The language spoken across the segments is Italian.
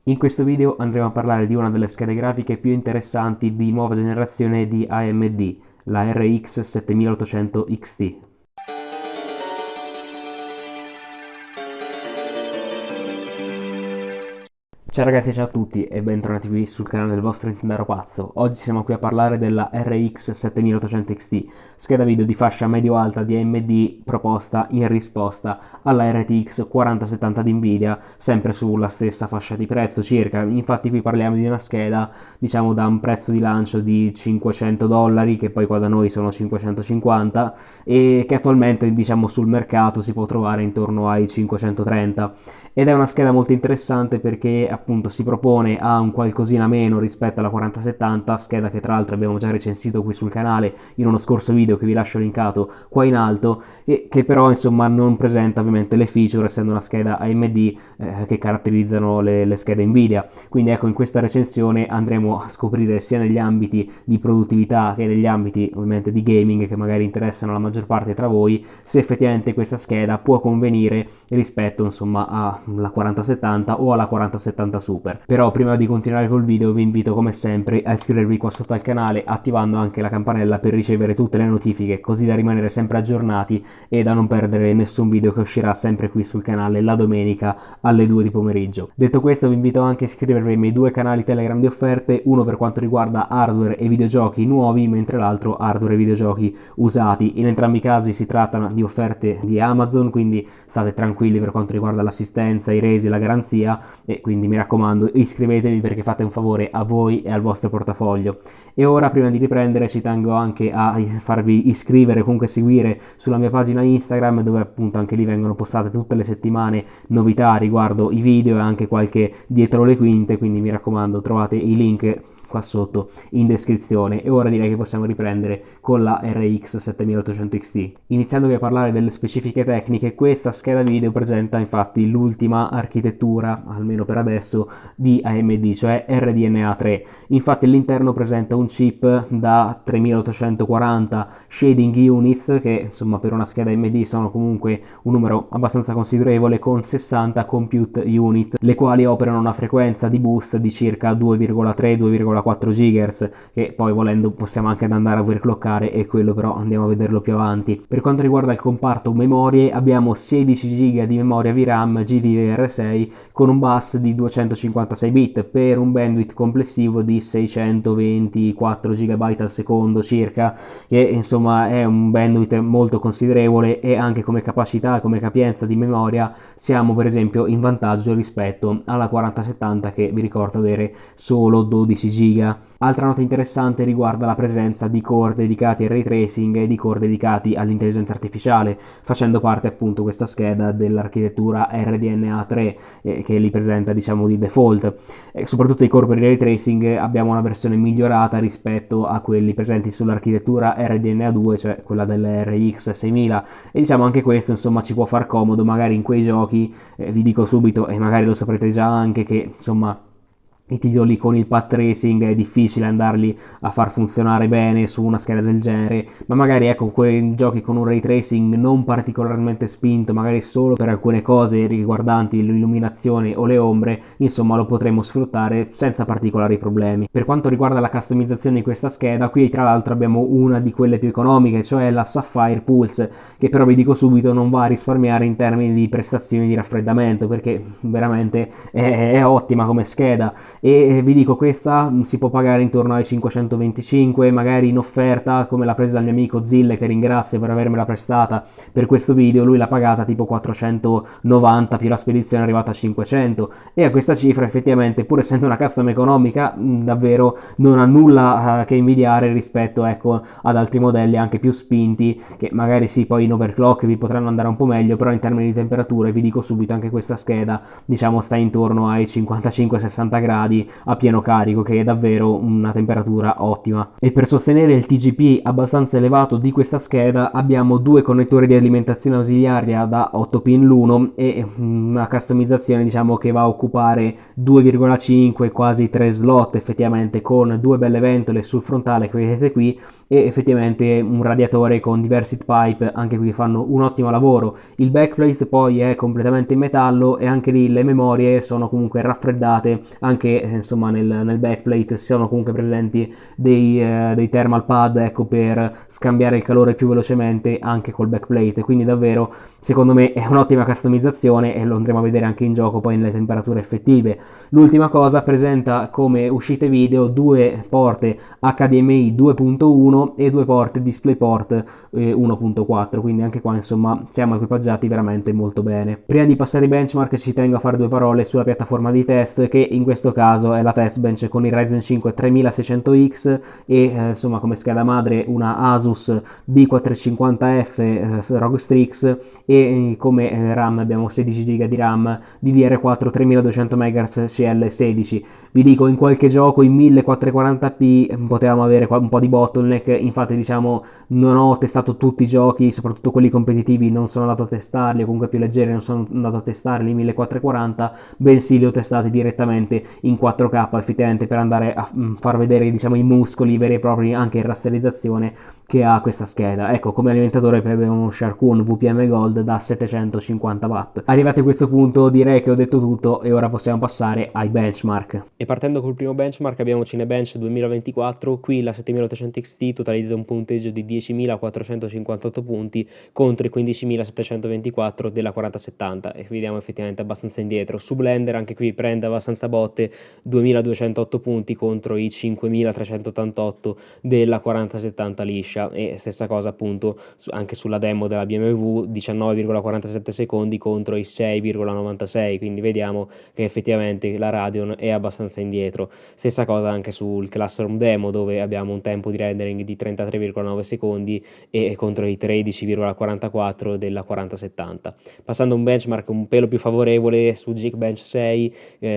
In questo video andremo a parlare di una delle schede grafiche più interessanti di nuova generazione di AMD, la RX 7800 XT. Ciao ragazzi, ciao a tutti e bentornati qui sul canale del vostro Intendaro Pazzo. Oggi siamo qui a parlare della RX 7800 XT, scheda video di fascia medio-alta di AMD proposta in risposta alla RTX 4070 di Nvidia, sempre sulla stessa fascia di prezzo circa. Infatti qui parliamo di una scheda, diciamo, da un prezzo di lancio di $500, che poi qua da noi sono 550, e che attualmente, diciamo, sul mercato si può trovare intorno ai 530. Ed è una scheda molto interessante perché appunto si propone a un qualcosina meno rispetto alla 4070, scheda che tra l'altro abbiamo già recensito qui sul canale in uno scorso video che vi lascio linkato qua in alto, e che però insomma non presenta ovviamente le feature, essendo una scheda AMD che caratterizzano le schede Nvidia. Quindi ecco, in questa recensione andremo a scoprire sia negli ambiti di produttività che negli ambiti ovviamente di gaming, che magari interessano la maggior parte tra voi, se effettivamente questa scheda può convenire rispetto insomma alla 4070 o alla 4070 Super. Però prima di continuare col video vi invito come sempre a iscrivervi qua sotto al canale, attivando anche la campanella per ricevere tutte le notifiche, così da rimanere sempre aggiornati e da non perdere nessun video che uscirà sempre qui sul canale la domenica alle 2 di pomeriggio. Detto questo, vi invito anche a iscrivervi ai miei due canali Telegram di offerte, uno per quanto riguarda hardware e videogiochi nuovi, mentre l'altro hardware e videogiochi usati. In entrambi i casi si tratta di offerte di Amazon, quindi state tranquilli per quanto riguarda l'assistenza, i resi, la garanzia, e quindi mi raccomando iscrivetevi perché fate un favore a voi e al vostro portafoglio. E ora, prima di riprendere, ci tengo anche a farvi iscrivere, comunque seguire sulla mia pagina Instagram, dove appunto anche lì vengono postate tutte le settimane novità riguardo i video e anche qualche dietro le quinte, quindi mi raccomando, trovate i link qua sotto in descrizione. E ora direi che possiamo riprendere con la RX 7800 XT. Iniziandovi a parlare delle specifiche tecniche, questa scheda video presenta infatti l'ultima architettura, almeno per adesso, di AMD, cioè RDNA 3. Infatti all'interno presenta un chip da 3840 shading units, che insomma per una scheda AMD sono comunque un numero abbastanza considerevole, con 60 compute unit, le quali operano una frequenza di boost di circa 2,3-2,4 GHz, che poi volendo possiamo anche andare a overclockare, e quello però andiamo a vederlo più avanti. Per quanto riguarda il comparto memorie, abbiamo 16 GB di memoria VRAM GDDR6 con un bus di 256 bit per un bandwidth complessivo di 624 GB al secondo circa, che insomma è un bandwidth molto considerevole, e anche come capacità, come capienza di memoria siamo per esempio in vantaggio rispetto alla 4070, che vi ricordo avere solo 12 GB. Altra nota interessante riguarda la presenza di core dedicati al ray tracing e di core dedicati all'intelligenza artificiale, facendo parte appunto questa scheda dell'architettura RDNA 3 che li presenta, diciamo, di default. Soprattutto i core per il ray tracing abbiamo una versione migliorata rispetto a quelli presenti sull'architettura RDNA 2, cioè quella dell'RX 6000, e diciamo anche questo insomma ci può far comodo magari in quei giochi, vi dico subito, e magari lo saprete già anche, che insomma i titoli con il path tracing è difficile andarli a far funzionare bene su una scheda del genere, ma magari ecco quei giochi con un ray tracing non particolarmente spinto, magari solo per alcune cose riguardanti l'illuminazione o le ombre, insomma lo potremo sfruttare senza particolari problemi. Per quanto riguarda la customizzazione di questa scheda, qui tra l'altro abbiamo una di quelle più economiche, cioè la Sapphire Pulse, che però vi dico subito non va a risparmiare in termini di prestazioni di raffreddamento, perché veramente è ottima come scheda. E vi dico, questa si può pagare intorno ai 525, magari in offerta, come l'ha presa il mio amico Zille, che ringrazio per avermela prestata per questo video. Lui l'ha pagata tipo 490 più la spedizione è arrivata a 500, e a questa cifra effettivamente, pur essendo una custom economica, davvero non ha nulla che invidiare rispetto, ecco, ad altri modelli anche più spinti, che magari sì, poi in overclock vi potranno andare un po' meglio, però in termini di temperature vi dico subito anche questa scheda, diciamo, sta intorno ai 55-60 gradi, gradi a pieno carico, che è davvero una temperatura ottima. E per sostenere il TGP abbastanza elevato di questa scheda abbiamo due connettori di alimentazione ausiliaria da 8 pin l'uno e una customizzazione diciamo che va a occupare 2,5 quasi 3 slot effettivamente, con due belle ventole sul frontale che vedete qui e effettivamente un radiatore con diversi pipe, anche qui fanno un ottimo lavoro. Il backplate poi è completamente in metallo e anche lì le memorie sono comunque raffreddate, anche insomma nel backplate sono comunque presenti dei thermal pad, ecco, per scambiare il calore più velocemente anche col backplate, quindi davvero secondo me è un'ottima customizzazione e lo andremo a vedere anche in gioco poi nelle temperature effettive. L'ultima cosa, presenta come uscite video due porte HDMI 2.1 e due porte DisplayPort 1.4, quindi anche qua insomma siamo equipaggiati veramente molto bene. Prima di passare ai benchmark ci tengo a fare due parole sulla piattaforma di test, che in questo caso è la test bench con il Ryzen 5 3600X e insomma come scheda madre una Asus B450F ROG Strix e come RAM abbiamo 16 GB di RAM DDR4 3200 MHz CL16. Vi dico, in qualche gioco in 1440p potevamo avere un po' di bottleneck, infatti diciamo non ho testato tutti i giochi, soprattutto quelli competitivi non sono andato a testarli, o comunque più leggeri non sono andato a testarli in 1440, bensì li ho testati direttamente in 4K effettivamente per andare a far vedere diciamo i muscoli veri e propri anche in rasterizzazione che ha questa scheda. Ecco, come alimentatore abbiamo uno Sharkoon VPM Gold da 750 watt. Arrivati a questo punto direi che ho detto tutto e ora possiamo passare ai benchmark. E partendo col primo benchmark abbiamo Cinebench 2024, qui la 7800 XT totalizza un punteggio di 10.458 punti contro i 15.724 della 4070 e vediamo effettivamente abbastanza indietro. Su Blender anche qui prende abbastanza botte, 2.208 punti contro i 5.388 della 4070 liscia e stessa cosa appunto anche sulla demo della BMW, 19,47 secondi contro i 6,96, quindi vediamo che effettivamente la Radeon è abbastanza indietro. Stessa cosa anche sul Classroom demo, dove abbiamo un tempo di rendering di 33,9 secondi e contro i 13,44 della 4070. Passando a un benchmark un pelo più favorevole su Geekbench 6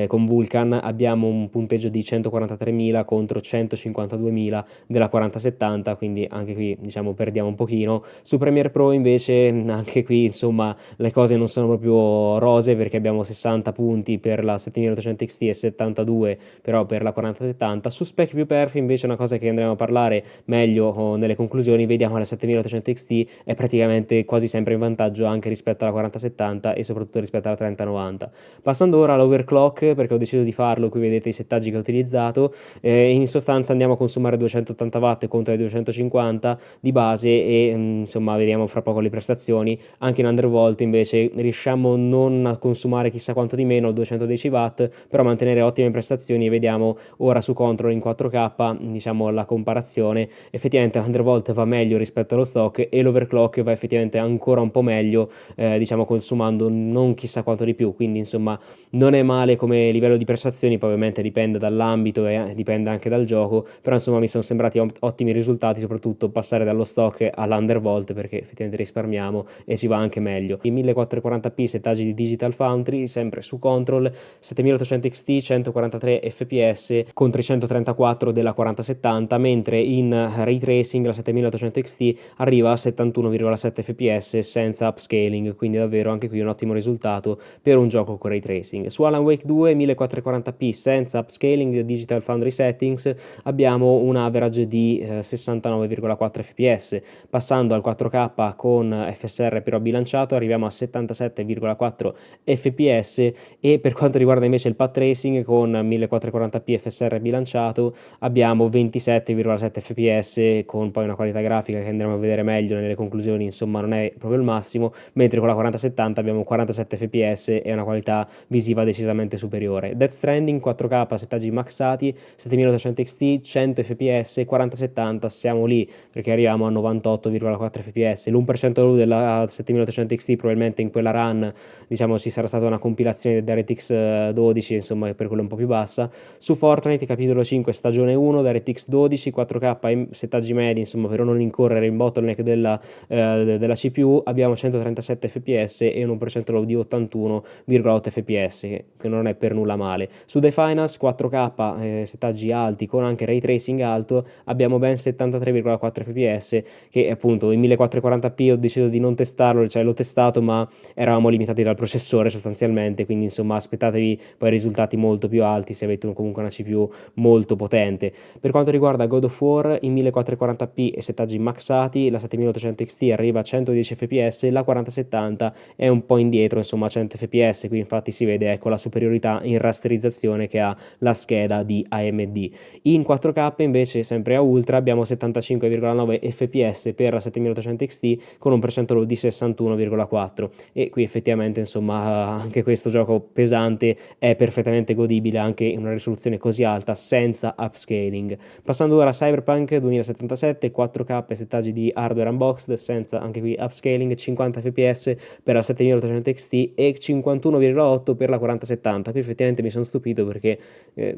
con Vulkan abbiamo un punteggio di 143.000 contro 152.000 della 4070, quindi anche qui diciamo perdiamo un pochino. Su Premiere Pro invece anche qui insomma le cose non sono proprio rose, perché abbiamo 60 punti per la 7800 XT e 72 però per la 4070. Su Spec View Perf invece una cosa che andremo a parlare meglio nelle conclusioni, vediamo la 7800 XT è praticamente quasi sempre in vantaggio anche rispetto alla 4070 e soprattutto rispetto alla 3090. Passando ora all'overclock, perché ho deciso di farlo, qui vedete i settaggi che ho utilizzato, in sostanza andiamo a consumare 280 watt contro i 250 di base e insomma vediamo fra poco le prestazioni. Anche in Undervolt invece riusciamo non a consumare chissà quanto di meno, 210 watt, però mantenere ottime prestazioni e vediamo ora su Control in 4K diciamo la comparazione. Effettivamente l'Undervolt va meglio rispetto allo stock e l'overclock va effettivamente ancora un po' meglio, diciamo consumando non chissà quanto di più, quindi insomma non è male come livello di prestazioni, poi ovviamente dipende dall'ambito e dipende anche dal gioco, però insomma mi sono sembrati ottimi risultati, soprattutto passare dallo stock all'Undervolt, perché effettivamente risparmiamo e ci va anche meglio. I 1440p settaggi di Digital Foundry sempre su Control, 7800 XT 143 fps contro i 134 della 4070, mentre in ray tracing la 7800 XT arriva a 71,7 fps senza upscaling, quindi davvero anche qui un ottimo risultato per un gioco con ray tracing. Su Alan Wake 2 1440p senza upscaling Digital Foundry settings abbiamo un average di 69,4 fps. Passando al 4K con FSR però bilanciato arriviamo a 77,4 fps e per quanto riguarda invece il path tracing con 1440p FSR bilanciato abbiamo 27,7 fps con poi una qualità grafica che andremo a vedere meglio nelle conclusioni, insomma non è proprio il massimo, mentre con la 4070 abbiamo 47 fps e una qualità visiva decisamente superiore. Death Stranding 4K settaggi maxati, 7800 XT 100 fps, 4070 siamo lì perché arriviamo a 98,4 fps. L'1% della 7800 XT probabilmente in quella run diciamo ci sarà stata una compilazione di DirectX 12, insomma per quello un po' più bassa. Su Fortnite capitolo 5 stagione 1 da RTX 12, 4K settaggi medi, insomma, per non incorrere in bottleneck della CPU, abbiamo 137 fps e un percentuale di 81,8 fps, che non è per nulla male. Su The Finals 4K, settaggi alti con anche ray tracing alto, abbiamo ben 73,4 fps, che appunto in 1440p ho deciso di non testarlo, cioè l'ho testato ma eravamo limitati dal processore sostanzialmente, quindi insomma aspettatevi poi risultati molto più alti se avete comunque una CPU molto potente. Per quanto riguarda God of War, in 1440p e settaggi maxati, la 7800 XT arriva a 110 fps, la 4070 è un po' indietro, insomma a 100 fps, qui infatti si vede ecco la superiorità in rasterizzazione che ha la scheda di AMD. In 4K invece, sempre a ultra, abbiamo 75,9 fps per la 7800 XT con un percentuale di 61,4, e qui effettivamente insomma anche questo gioco pesante è perfettamente godibile anche in una risoluzione così alta senza upscaling. Passando ora a Cyberpunk 2077, 4K settaggi di hardware unboxed senza anche qui upscaling, 50 fps per la 7800 XT e 51,8 per la 4070. Qui effettivamente mi sono stupito perché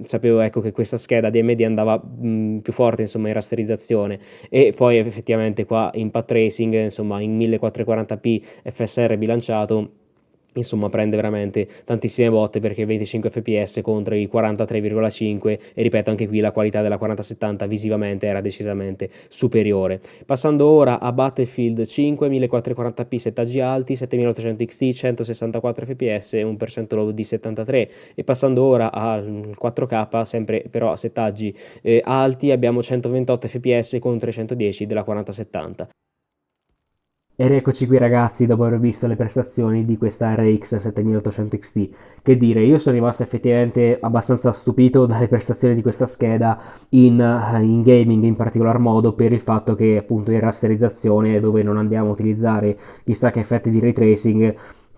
sapevo ecco che questa scheda di AMD andava più forte insomma in rasterizzazione, e poi effettivamente qua in path tracing insomma in 1440p FSR bilanciato insomma prende veramente tantissime botte, perché 25 fps contro i 43,5, e ripeto anche qui la qualità della 4070 visivamente era decisamente superiore. Passando ora a Battlefield 5, 1440p settaggi alti, 7800 XT, 164 fps e un percentuale di 73, e passando ora al 4K sempre però a settaggi alti, abbiamo 128 fps contro i 110 della 4070. Ed eccoci qui ragazzi, dopo aver visto le prestazioni di questa RX 7800 XT. Che dire, io sono rimasto effettivamente abbastanza stupito dalle prestazioni di questa scheda in gaming in particolar modo, per il fatto che appunto in rasterizzazione, dove non andiamo a utilizzare chissà che effetti di ray tracing,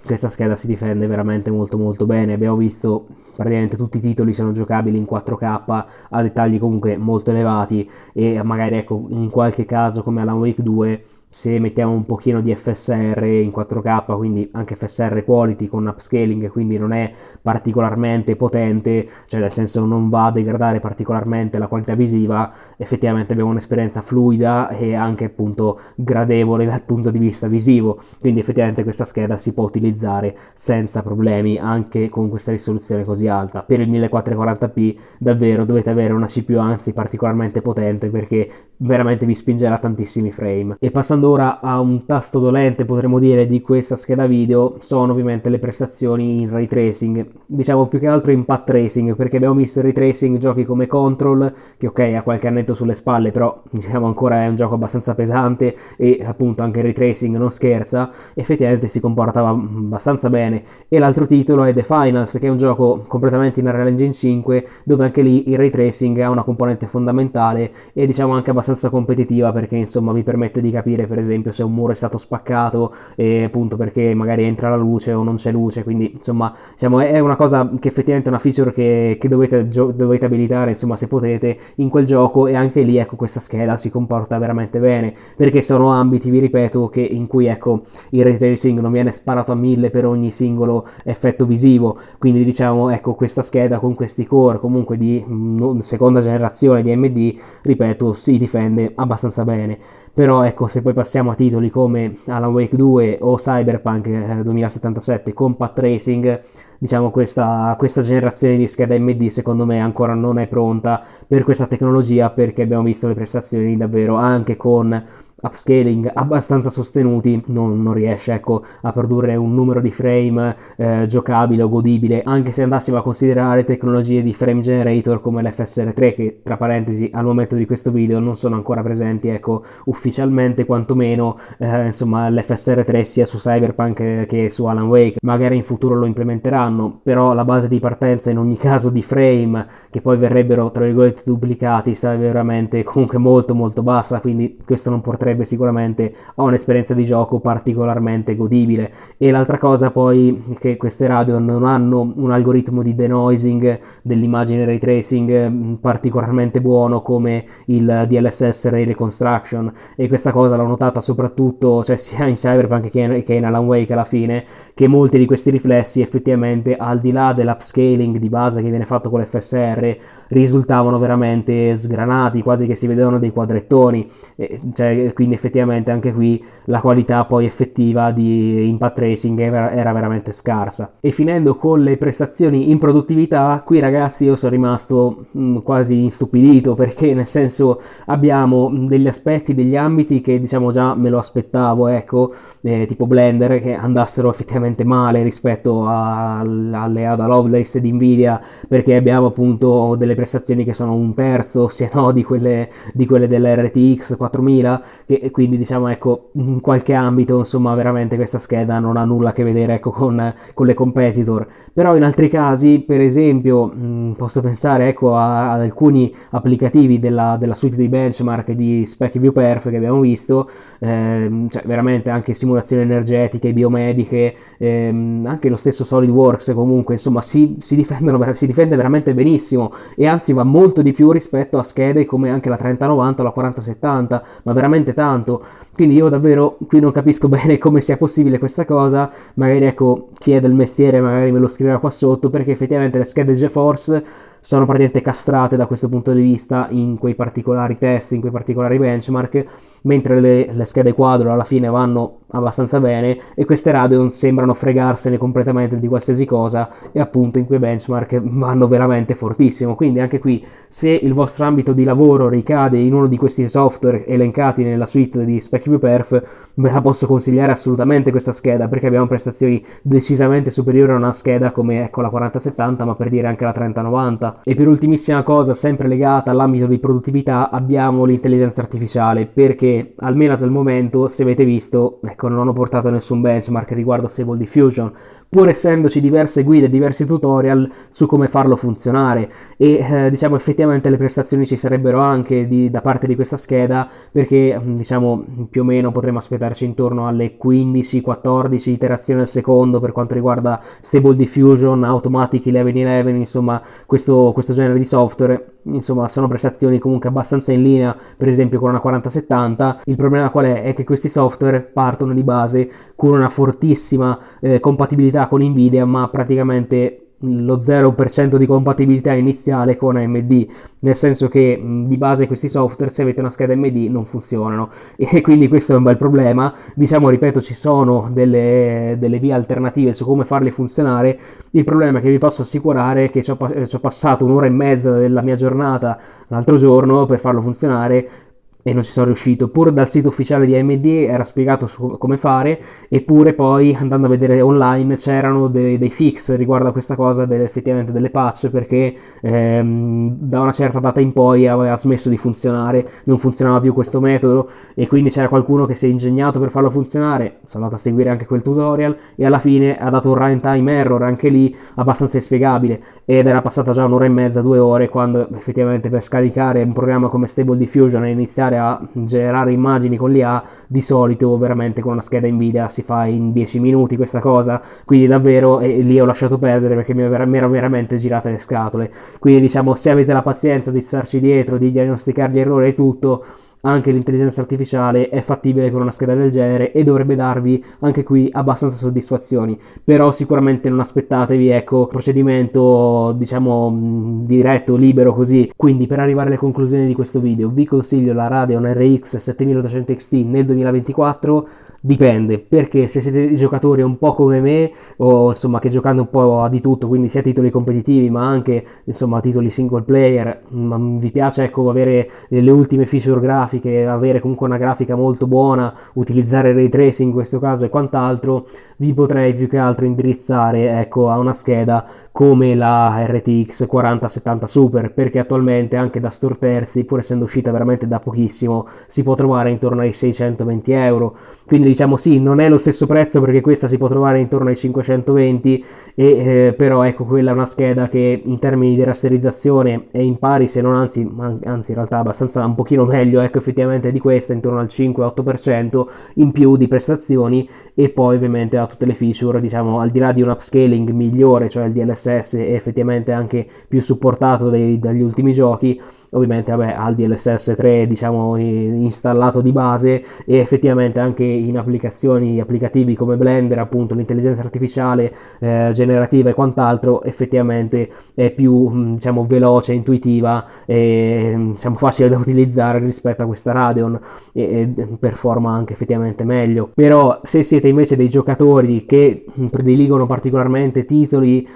questa scheda si difende veramente molto molto bene. Abbiamo visto praticamente tutti i titoli sono giocabili in 4K a dettagli comunque molto elevati, e magari ecco in qualche caso come Alan Wake 2, se mettiamo un pochino di FSR in 4K, quindi anche FSR quality con upscaling, quindi non è particolarmente potente, cioè nel senso non va a degradare particolarmente la qualità visiva, effettivamente abbiamo un'esperienza fluida e anche appunto gradevole dal punto di vista visivo, quindi effettivamente questa scheda si può utilizzare senza problemi anche con questa risoluzione così alta. Per il 1440p davvero dovete avere una CPU anzi particolarmente potente, perché veramente vi spingerà tantissimi frame. E passando ora a un tasto dolente potremmo dire di questa scheda video, sono ovviamente le prestazioni in ray tracing, diciamo più che altro in path tracing, perché abbiamo visto il ray tracing giochi come Control, che ok ha qualche annetto sulle spalle, però diciamo ancora è un gioco abbastanza pesante, e appunto anche il ray tracing non scherza, effettivamente si comportava abbastanza bene. E l'altro titolo è The Finals, che è un gioco completamente in Unreal Engine 5, dove anche lì il ray tracing ha una componente fondamentale e diciamo anche abbastanza competitiva, perché insomma vi permette di capire per esempio se un muro è stato spaccato, e appunto perché magari entra la luce o non c'è luce, quindi insomma diciamo, è una cosa che effettivamente è una feature che dovete abilitare insomma se potete in quel gioco, e anche lì ecco questa scheda si comporta veramente bene, perché sono ambiti, vi ripeto, che in cui ecco il ray tracing non viene sparato a 1000 per ogni singolo effetto visivo, quindi diciamo ecco questa scheda con questi core comunque di seconda generazione di AMD, ripeto, si difende abbastanza bene. Però ecco, se poi passiamo a titoli come Alan Wake 2 o Cyberpunk 2077 con path tracing, diciamo questa generazione di scheda AMD secondo me ancora non è pronta per questa tecnologia, perché abbiamo visto le prestazioni davvero anche con upscaling abbastanza sostenuti, non riesce ecco a produrre un numero di frame giocabile o godibile, anche se andassimo a considerare tecnologie di frame generator come l'FSR3, che tra parentesi al momento di questo video non sono ancora presenti ecco ufficialmente, quantomeno insomma l'FSR3 sia su Cyberpunk che su Alan Wake, magari in futuro lo implementeranno, però la base di partenza in ogni caso di frame che poi verrebbero tra virgolette duplicati sarebbe veramente comunque molto molto bassa, quindi questo non porterebbe porterebbe sicuramente a un'esperienza di gioco particolarmente godibile. E l'altra cosa poi che queste radio non hanno un algoritmo di denoising dell'immagine ray tracing particolarmente buono come il DLSS Ray Reconstruction, e questa cosa l'ho notata soprattutto, cioè sia in Cyberpunk che in Alan Wake alla fine, che molti di questi riflessi effettivamente, al di là dell'upscaling di base che viene fatto con l'FSR, risultavano veramente sgranati, quasi che si vedevano dei quadrettoni, cioè, quindi effettivamente anche qui la qualità poi effettiva di impact tracing era veramente scarsa. E finendo con le prestazioni in produttività, qui ragazzi io sono rimasto quasi instupidito, perché nel senso abbiamo degli aspetti, degli ambiti che diciamo già me lo aspettavo, ecco, tipo Blender, che andassero effettivamente male rispetto alle Ada Lovelace di Nvidia, perché abbiamo appunto delle prestazioni che sono un terzo, se no, di quelle dell'RTX 4000, che quindi diciamo, ecco, in qualche ambito insomma veramente questa scheda non ha nulla a che vedere, ecco, con le competitor. Però in altri casi, per esempio, posso pensare, ecco, ad alcuni applicativi della suite di benchmark di SpecViewPerf che abbiamo visto, cioè veramente anche simulazioni energetiche, biomediche, anche lo stesso SolidWorks comunque insomma si difende veramente benissimo, e anzi va molto di più rispetto a schede come anche la 3090 o la 4070, ma veramente tanto. Quindi io davvero qui non capisco bene come sia possibile questa cosa. Magari, ecco, chi è del mestiere magari me lo scriverà qua sotto, perché effettivamente le schede GeForce sono praticamente castrate da questo punto di vista in quei particolari test, in quei particolari benchmark, mentre le schede quadro alla fine vanno abbastanza bene, e queste Radeon sembrano fregarsene completamente di qualsiasi cosa, e appunto in quei benchmark vanno veramente fortissimo. Quindi anche qui, se il vostro ambito di lavoro ricade in uno di questi software elencati nella suite di SpecViewPerf, ve la posso consigliare assolutamente questa scheda, perché abbiamo prestazioni decisamente superiori a una scheda come, ecco, la 4070, ma per dire anche la 3090. E per ultimissima cosa, sempre legata all'ambito di produttività, abbiamo l'intelligenza artificiale, perché almeno al momento, se avete visto, ecco, non ho portato nessun benchmark riguardo Stable Diffusion, pur essendoci diverse guide, diversi tutorial su come farlo funzionare, e diciamo effettivamente le prestazioni ci sarebbero anche da parte di questa scheda, perché diciamo più o meno potremmo aspettarci intorno alle 15-14 iterazioni al secondo per quanto riguarda Stable Diffusion, Automatic 1111, insomma questo genere di software. Insomma, sono prestazioni comunque abbastanza in linea, per esempio, con una 4070. Il problema qual è? È che questi software partono di base con una fortissima compatibilità con Nvidia, ma praticamente lo 0% di compatibilità iniziale con AMD, nel senso che di base questi software, se avete una scheda AMD, non funzionano, e quindi questo è un bel problema. Diciamo, ripeto, ci sono delle vie alternative su come farli funzionare. Il problema è che vi posso assicurare che ci ho passato un'ora e mezza della mia giornata l'altro giorno per farlo funzionare, e non ci sono riuscito. Pur dal sito ufficiale di AMD era spiegato come fare, eppure poi andando a vedere online c'erano dei fix riguardo a questa cosa, effettivamente delle patch, perché da una certa data in poi aveva smesso di funzionare, non funzionava più questo metodo, e quindi c'era qualcuno che si è ingegnato per farlo funzionare. Sono andato a seguire anche quel tutorial e alla fine ha dato un runtime error, anche lì abbastanza inspiegabile, ed era passata già un'ora e mezza, 2 ore, quando effettivamente per scaricare un programma come Stable Diffusion e iniziare a generare immagini con l'IA, di solito veramente con una scheda Nvidia si fa in 10 minuti questa cosa. Quindi davvero lì ho lasciato perdere, perché mi ero veramente girate le scatole. Quindi diciamo, se avete la pazienza di starci dietro, di diagnosticare gli errori e tutto, anche l'intelligenza artificiale è fattibile con una scheda del genere, e dovrebbe darvi anche qui abbastanza soddisfazioni. Però sicuramente non aspettatevi, ecco, procedimento diciamo diretto, libero così. Quindi, per arrivare alle conclusioni di questo video, vi consiglio la Radeon RX 7800 XT nel 2024. Dipende, perché se siete giocatori un po' come me, o insomma che giocando un po' di tutto, quindi sia titoli competitivi ma anche insomma titoli single player, vi piace, ecco, avere le ultime feature grafiche, avere comunque una grafica molto buona, utilizzare ray tracing in questo caso e quant'altro, vi potrei più che altro indirizzare, ecco, a una scheda come la RTX 4070 Super, perché attualmente anche da store terzi, pur essendo uscita veramente da pochissimo, si può trovare intorno ai 620 euro. Quindi diciamo sì, non è lo stesso prezzo, perché questa si può trovare intorno ai 520, però ecco, quella è una scheda che in termini di rasterizzazione è in pari, se non anzi in realtà abbastanza un pochino meglio, ecco, effettivamente di questa, intorno al 5-8% in più di prestazioni, e poi ovviamente ha tutte le feature, diciamo, al di là di un upscaling migliore, cioè il DLSS è effettivamente anche più supportato dagli ultimi giochi. Ovviamente ha il DLSS 3, diciamo, installato di base, e effettivamente anche in applicativi come Blender, appunto l'intelligenza artificiale generativa e quant'altro, effettivamente è più, diciamo, veloce, intuitiva e, diciamo, facile da utilizzare rispetto a questa Radeon, e performa anche effettivamente meglio. Però se siete invece dei giocatori che prediligono particolarmente titoli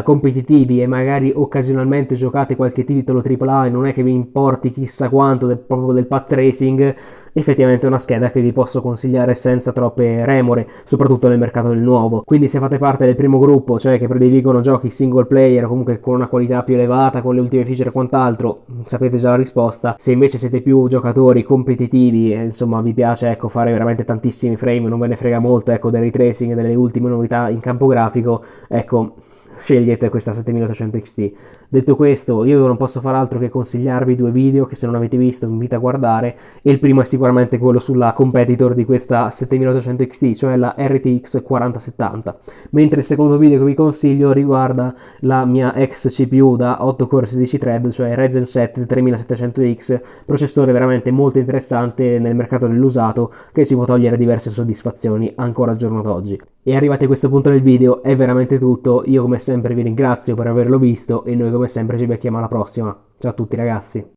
competitivi e magari occasionalmente giocate qualche titolo AAA e non è che vi importi chissà quanto proprio del path tracing, effettivamente è una scheda che vi posso consigliare senza troppe remore, soprattutto nel mercato del nuovo. Quindi se fate parte del primo gruppo, cioè che prediligono giochi single player o comunque con una qualità più elevata, con le ultime feature e quant'altro, sapete già la risposta. Se invece siete più giocatori competitivi e insomma vi piace, ecco, fare veramente tantissimi frame, non ve ne frega molto, ecco, del ray tracing e delle ultime novità in campo grafico, ecco, scegliete questa 7800 XT. Detto questo, io non posso far altro che consigliarvi due video che, se non avete visto, vi invito a guardare, e il primo è sicuramente quello sulla competitor di questa 7800 XT, cioè la RTX 4070, mentre il secondo video che vi consiglio riguarda la mia ex CPU da 8 core 16 thread, cioè Ryzen 7 3700X, processore veramente molto interessante nel mercato dell'usato, che ci può togliere diverse soddisfazioni ancora al giorno d'oggi. E arrivati a questo punto del video è veramente tutto. Io come sempre vi ringrazio per averlo visto e noi come sempre ci becchiamo alla prossima. Ciao a tutti ragazzi.